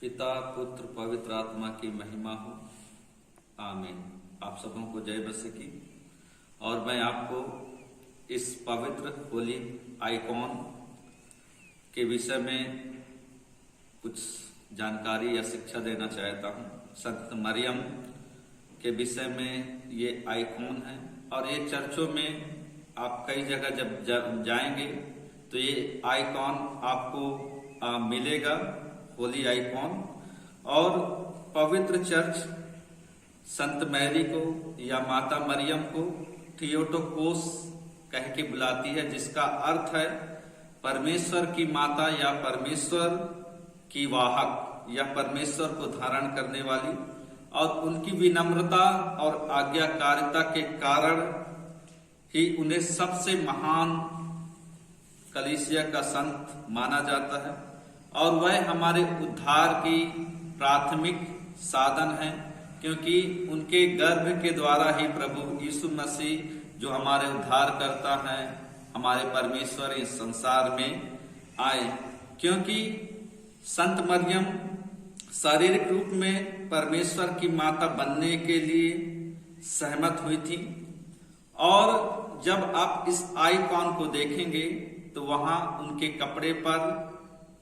पिता पुत्र पवित्र आत्मा की महिमा हो, आमीन। आप सबों को जय मसीह की। और मैं आपको इस पवित्र होली आइकॉन के विषय में कुछ जानकारी या शिक्षा देना चाहता हूँ। संत मरियम के विषय में ये आइकॉन है और ये चर्चों में आप कई जगह जब जाएंगे तो ये आइकॉन आपको मिलेगा, होली आइकॉन। और पवित्र चर्च संत मैरी को या माता मरियम को थियोटोकोस कह के बुलाती है, जिसका अर्थ है परमेश्वर की माता या परमेश्वर की वाहक या परमेश्वर को धारण करने वाली। और उनकी विनम्रता और आज्ञाकारिता के कारण ही उन्हें सबसे महान कलीसिया का संत माना जाता है और वह हमारे उद्धार की प्राथमिक साधन है, क्योंकि उनके गर्भ के द्वारा ही प्रभु यीशु मसीह जो हमारे उद्धार करता है, हमारे परमेश्वर इस संसार में आए। क्योंकि संत मरियम शारीरिक रूप में परमेश्वर की माता बनने के लिए सहमत हुई थी। और जब आप इस आइकॉन को देखेंगे तो वहां उनके कपड़े पर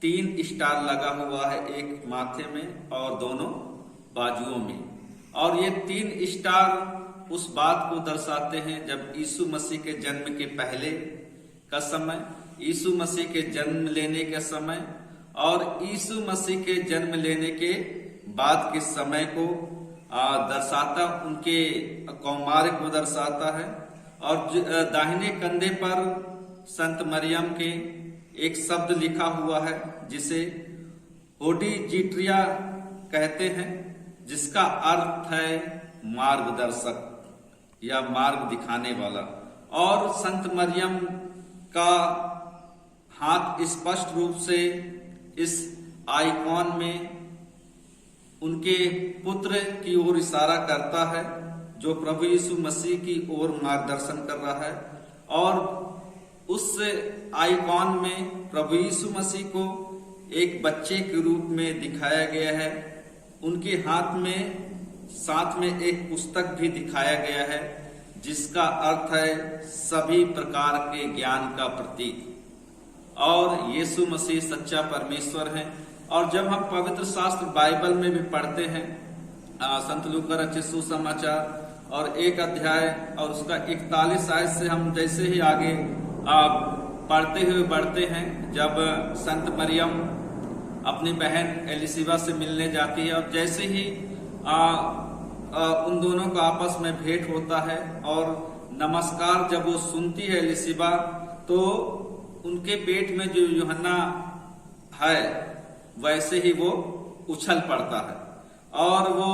3 स्टार लगा हुआ है, एक माथे में और दोनों बाजुओं में। और ये 3 स्टार उस बात को दर्शाते हैं जब यीशु मसीह के जन्म के पहले का समय, यीशु मसीह के जन्म लेने का समय और यीशु मसीह के जन्म लेने के बाद के समय को दर्शाता, उनके कौमार्य को दर्शाता है। और दाहिने कंधे पर संत मरियम के एक शब्द लिखा हुआ है जिसे ओडीजिट्रिया कहते हैं, जिसका अर्थ है मार्गदर्शक या मार्ग दिखाने वाला। और संत मरियम का हाथ स्पष्ट रूप से इस आइकॉन में उनके पुत्र की ओर इशारा करता है, जो प्रभु यीशु मसीह की ओर मार्गदर्शन कर रहा है। और उस आइकॉन में प्रभु यीशु मसीह को एक बच्चे के रूप में दिखाया गया है। उनके हाथ में साथ में एक पुस्तक भी दिखाया गया है, जिसका अर्थ है सभी प्रकार के ज्ञान का प्रतीक। और यीशु मसीह सच्चा परमेश्वर है। और जब हम पवित्र शास्त्र बाइबल में भी पढ़ते हैं, संत लूका रचित सुसमाचार और 1 अध्याय और उसका 41 आयत से हम जैसे ही आगे पढ़ते हुए बढ़ते हैं, जब संत मरियम अपनी बहन एलिशिबा से मिलने जाती है और जैसे ही उन दोनों का आपस में भेंट होता है और नमस्कार जब वो सुनती है एलिशिबा, तो उनके पेट में जो यूहन्ना है वैसे ही वो उछल पड़ता है और वो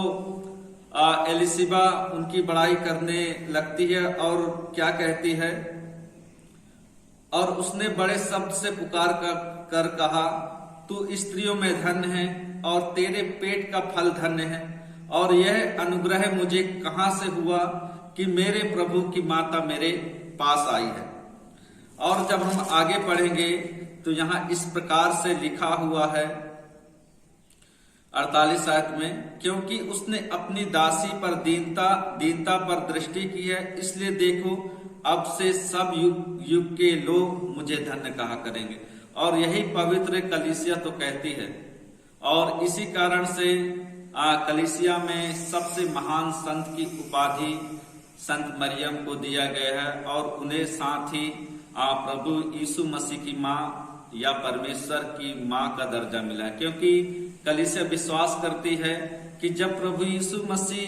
एलिशिबा उनकी बड़ाई करने लगती है और क्या कहती है, और उसने बड़े शब्द से पुकार कर कहा, तू स्त्रियों में धन्य है और तेरे पेट का फल धन्य है। और यह अनुग्रह मुझे कहां से हुआ कि मेरे प्रभु की माता मेरे पास आई है। और जब हम आगे पढ़ेंगे तो यहाँ इस प्रकार से लिखा हुआ है 48 आयत में, क्योंकि उसने अपनी दासी पर दीनता पर दृष्टि की है, इसलिए देखो अब से सब युग के लोग मुझे धन्य कहा करेंगे। और यही पवित्र कलीसिया तो कहती है। और इसी कारण से कलीसिया में सबसे महान संत की उपाधि संत मरियम को दिया गया है और उन्हें साथ ही प्रभु यीशु मसीह की माँ या परमेश्वर की माँ का दर्जा मिला है। क्योंकि कलीसिया विश्वास करती है कि जब प्रभु यीशु मसीह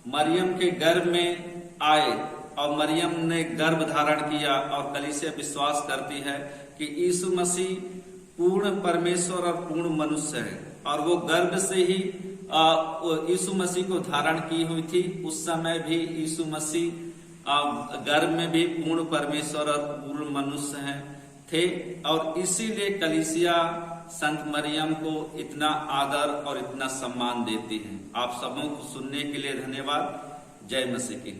मरियम के गर्भ में आए और मरियम ने गर्भ धारण किया, और कलीसिया विश्वास करती है कि यीशु मसीह पूर्ण परमेश्वर और पूर्ण मनुष्य है और वो गर्भ से ही यीशु मसीह को धारण की हुई थी। उस समय भी यीशु मसीह गर्भ में भी पूर्ण परमेश्वर और पूर्ण मनुष्य हैं थे। और इसीलिए कलीसिया संत मरियम को इतना आदर और इतना सम्मान देती है। आप सबों को सुनने के लिए धन्यवाद। जय मसीह की।